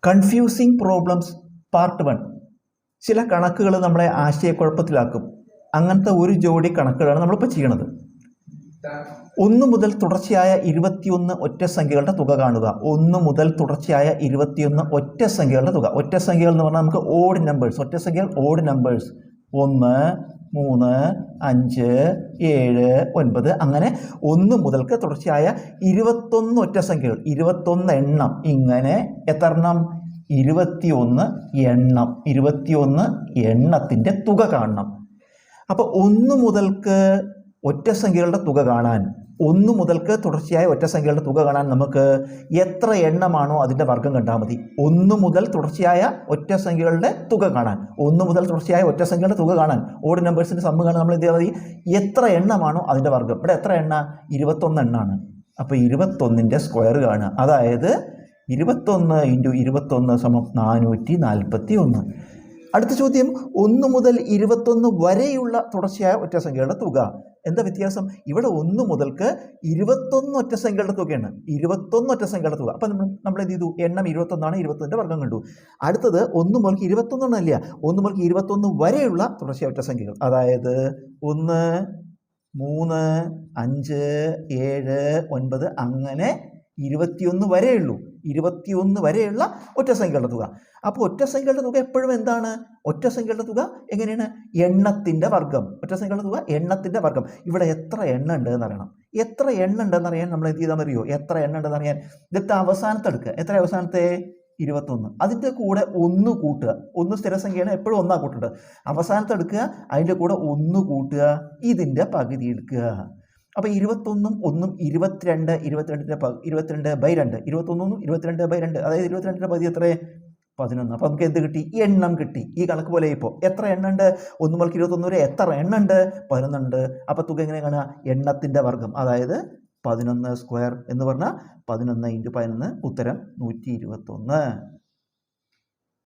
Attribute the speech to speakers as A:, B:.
A: Confusing problems part 1. ചില കണക്കുകൾ നമ്മളെ ആശയക്കുഴപ്പത്തിലാക്കും. അങ്ങനത്തെ ഒരു ജോഡി കണക്കുകളാണ് നമ്മളിപ്പോൾ ചെയ്യണത്. 1 മുതൽ തുടർച്ചയായ 21 ഒറ്റ സംഖ്യകളുടെ തുക കാണുക. 1 മുതൽ തുടർച്ചയായ 21 ഒറ്റ സംഖ്യകളുടെ തുക. ഒറ്റ സംഖ്യകൾ എന്ന് പറഞ്ഞാൽ നമുക്ക് ഓഡ് നമ്പേഴ്സ്, ഒറ്റ സംഖ്യകൾ ഓഡ് നമ്പേഴ്സ്. 1, 3, 5, 7, 9 അങ്ങനെ 1 മുതൽക്ക് തുടർച്ചയായ 21 ഒറ്റ സംഖ്യകൾ, 21 എണ്ണം. ഇങ്ങനെ എത്ര എണ്ണം? 21 എണ്ണം. 21 എണ്ണത്തിൻ്റെ തുക കാണണം. അപ്പോൾ 1 മുതൽക്ക് ഒറ്റ സംഖ്യകളുടെ തുക കാണാൻ, 1 മുതൽക്ക് തുടർച്ചയായ ഒറ്റ സംഖ്യകളുടെ തുക കാണാൻ നമുക്ക് എത്ര എണ്ണമാണോ അതിൻ്റെ വർഗ്ഗം കണ്ടാൽ മതി. 1 മുതൽ തുടർച്ചയായ ഒറ്റ സംഖ്യകളുടെ തുക കാണാൻ, 1 മുതൽ തുടർച്ചയായ ഒറ്റ സംഖ്യകളുടെ തുക കാണാൻ, ഓഡ് നമ്പേഴ്സിൻ്റെ സമ്മ് കാണാൻ നമ്മൾ എന്ത് ചെയ്താൽ മതി? എത്ര എണ്ണമാണോ അതിൻ്റെ വർഗ്ഗം. ഇവിടെ എത്ര എണ്ണ? 21 എണ്ണമാണ്. അപ്പോൾ 21ൻ്റെ സ്ക്വയർ കാണുക. അതായത് 21 × 21 = 441. അടുത്ത ചോദ്യം, 1 മുതൽ 21 വരെയുള്ള തുടർച്ചയായ ഒറ്റ സംഖ്യകളുടെ തുക. എന്താ വ്യത്യാസം? ഇവിടെ 1 മുതൽക്ക് 21 ഒറ്റ സംഖ്യകളുടെ തുകയാണ്. 21 ഒറ്റ സംഖ്യകളുടെ തുക. അപ്പം നമ്മൾ എന്ത് ചെയ്തു? എണ്ണം 21 ആണ്, 21ൻ്റെ വർഗ്ഗം കണ്ടു. അടുത്തത് 1 മുതൽക്ക് 21 എണ്ണല്ല, 1 മുതൽക്ക് 21 വരെയുള്ള തുടർച്ചയായ ഒറ്റ സംഖ്യകൾ. അതായത് 1, 3, 5, 7, 9 അങ്ങനെ 21 വരെയുള്ളൂ. 21 വരെയുള്ള ഒറ്റ സംഖ്യകളുടെ തുക. അപ്പോൾ ഒറ്റ സംഖ്യകളുടെ തുക എപ്പോഴും എന്താണ്? ഒറ്റ സംഖ്യകളുടെ തുക എങ്ങനെയാണ്? എണ്ണത്തിൻ്റെ വർഗ്ഗം. ഒറ്റ സംഖ്യകളുടെ തുക എണ്ണത്തിൻ്റെ വർഗ്ഗം. ഇവിടെ എത്ര എണ്ണം ഉണ്ട് എന്നറിയണം. എത്ര എണ്ണം ഉണ്ടെന്ന് അറിയാൻ നമ്മൾ എന്ത് ചെയ്താൽ മതിയോ? എത്ര എണ്ണം ഉണ്ടെന്ന് അറിയാൻ ഇതൊക്കെ അവസാനത്തെ എടുക്കുക. എത്ര അവസാനത്തെ? 21. അതിൻ്റെ കൂടെ 1 കൂട്ടുക. 1 സ്ഥിരസംഖ്യയാണ്, എപ്പോഴും 1 കൂട്ടുക. അവസാനത്തെ എടുക്കുക, അതിൻ്റെ കൂടെ 1 കൂട്ടുക, ഇതിൻ്റെ പകുതി എടുക്കുക. അപ്പോൾ 21ഉം 1ഉം 22, 22/2, 21ഉം 22/2, അതായത് 22ൻ്റെ പകുതി എത്ര? 11. അപ്പോൾ നമുക്ക് എന്ത് കിട്ടി? എണ്ണം കിട്ടി. ഈ കണക്ക് പോലെ ഇപ്പോൾ എത്ര എണ്ണം ഉണ്ട്? 1 മുതൽ 21 വരെ എത്ര എണ്ണം ഉണ്ട്? 11 ഉണ്ട്. അപ്പോൾ തുക എങ്ങനെ കാണുക? എണ്ണത്തിൻ്റെ വർഗ്ഗം. അതായത് 11 സ്ക്വയർ എന്ന് പറഞ്ഞാൽ 11 × 11, ഉത്തരം 121.